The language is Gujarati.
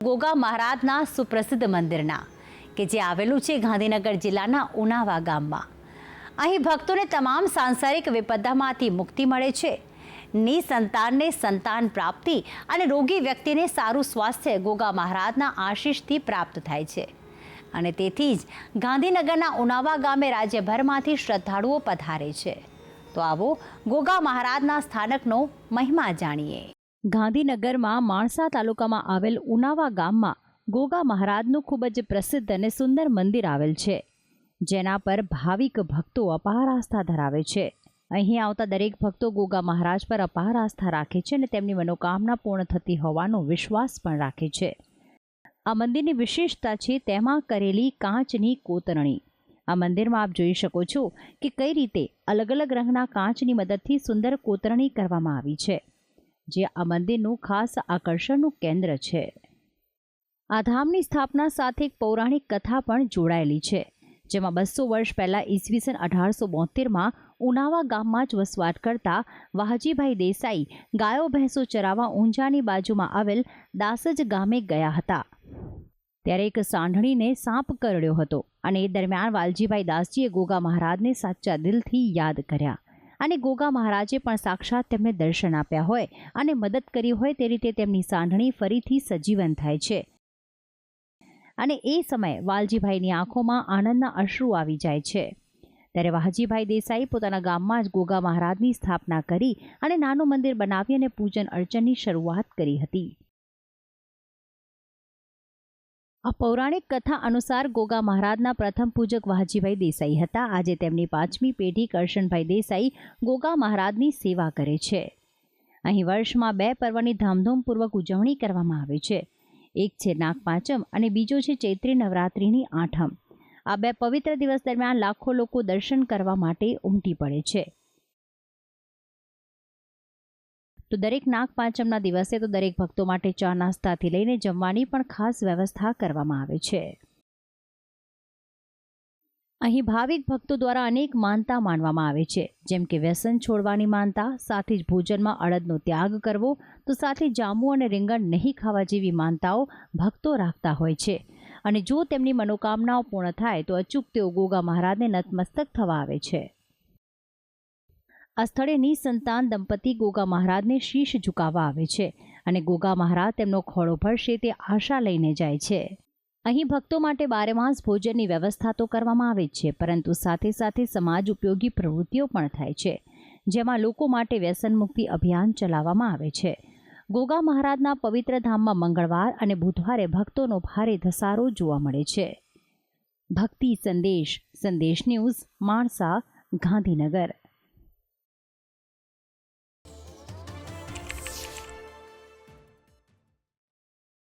ગોગા મહારાજના સુપ્રસિદ્ધ મંદિરના કે જે આવેલું છે ગાંધીનગર જિલ્લાના ઉનાવા ગામમાં. અહીં ભક્તોને તમામ સાંસારિક વિપદામાંથી મુક્તિ મળે છે. નિસંતાનને સંતાન પ્રાપ્તિ અને રોગી વ્યક્તિને સારું સ્વાસ્થ્ય ગોગા મહારાજના આશીષથી પ્રાપ્ત થાય છે. અને તેથી જ ગાંધીનગરના ઉનાવા ગામે રાજ્યભરમાંથી શ્રદ્ધાળુઓ પધારે છે. તો આવો ગોગા મહારાજના સ્થાનકનો મહિમા જાણીએ. ગાંધીનગરમાં માણસા તાલુકામાં આવેલ ઉનાવા ગામમાં ગોગા મહારાજનું ખૂબ જ પ્રસિદ્ધ અને સુંદર મંદિર આવેલ છે, જેના પર ભાવિક ભક્તો અપાર આસ્થા ધરાવે છે. અહીં આવતા દરેક ભક્તો ગોગા મહારાજ પર અપાર આસ્થા રાખે છે અને તેમની મનોકામના પૂર્ણ થતી હોવાનો વિશ્વાસ પણ રાખે છે. આ મંદિરની વિશેષતા છે તેમાં કરેલી કાચની કોતરણી. આ મંદિરમાં આપ જોઈ શકો છો કે કઈ રીતે અલગ અલગ રંગના કાચની મદદથી સુંદર કોતરણી કરવામાં આવી છે, જે આ મંદિરનું ખાસ આકર્ષણનું કેન્દ્ર છે. આ ધામની સ્થાપના સાથે એક પૌરાણિક કથા પણ જોડાયેલી છે, જેમાં 200 વર્ષ પહેલાં ઈસવીસન 1872માં ઉનાવા ગામમાં જ વસવાટ કરતા વાહજીભાઈ દેસાઈ ગાયો ભેંસો ચરાવવા ઊંઝાની બાજુમાં આવેલ દાસજ ગામે ગયા હતા. ત્યારે એક સાંઢણીને સાપ કરડ્યો હતો અને એ દરમિયાન વાલજીભાઈ દાસજીએ ગોગા મહારાજને સાચા દિલથી યાદ કર્યા અને ગોગા મહારાજે પણ સાક્ષાત તેમને દર્શન આપ્યા હોય અને મદદ કરી હોય તે રીતે તેમની સાંઢણી ફરીથી સજીવન થાય છે. અને એ સમયે વાલજીભાઈની આંખોમાં આનંદના અશ્રુ આવી જાય છે. ત્યારે વાહજીભાઈ દેસાઈ પોતાના ગામમાં જ ગોગા મહારાજની સ્થાપના કરી અને નાનું મંદિર બનાવી અને પૂજન અર્ચનની શરૂઆત કરી હતી. આ પૌરાણિક કથા અનુસાર ગોગા મહારાજના પ્રથમ પૂજક વાહજીભાઈ દેસાઈ હતા. આજે તેમની 5મી પેઢી કરશનભાઈ દેસાઈ ગોગા મહારાજની સેવા કરે છે. અહીં વર્ષમાં 2 પર્વની ધામધૂમપૂર્વક ઉજવણી કરવામાં આવે છે. એક છે નાગપાંચમ અને બીજો છે ચૈત્રી નવરાત્રિની આઠમ. આ 2 પવિત્ર દિવસ દરમિયાન લાખો લોકો દર્શન કરવા માટે ઉમટી પડે છે. તો દરેક નાગપાંચમના દિવસે તો દરેક ભક્તો માટે ચા નાસ્તાથી લઈને જમવાની પણ ખાસ વ્યવસ્થા કરવામાં આવે છે. અહીં ભાવિક ભક્તો દ્વારા અનેક માનતા માનવામાં આવે છે, જેમ કે વ્યસન છોડવાની માનતા, સાથે જ ભોજનમાં અડદનો ત્યાગ કરવો, તો સાથે જાંબુ અને રીંગણ નહીં ખાવા જેવી માનતાઓ ભક્તો રાખતા હોય છે. અને જો તેમની મનોકામનાઓ પૂર્ણ થાય તો અચૂક તેઓ ગોગા મહારાજને નતમસ્તક થવા આવે છે. આ સ્થળે નિસંતાન દંપતી ગોગા મહારાજને શીશ ઝુકાવવા આવે છે અને ગોગા મહારાજ તેમનો ખોળો ભરશે તે આશા લઈને જાય છે. અહીં ભક્તો માટે બારેમાસ ભોજનની વ્યવસ્થા તો કરવામાં આવે છે, પરંતુ સાથે સાથે સમાજ ઉપયોગી પ્રવૃત્તિઓ પણ થાય છે, જેમાં લોકો માટે વ્યસન મુક્તિ અભિયાન ચલાવવામાં આવે છે. ગોગા મહારાજના પવિત્ર ધામમાં મંગળવાર અને બુધવારે ભક્તોનો ભારે ધસારો જોવા મળે છે. ભક્તિ સંદેશ ન્યૂઝ, માણસા, ગાંધીનગર.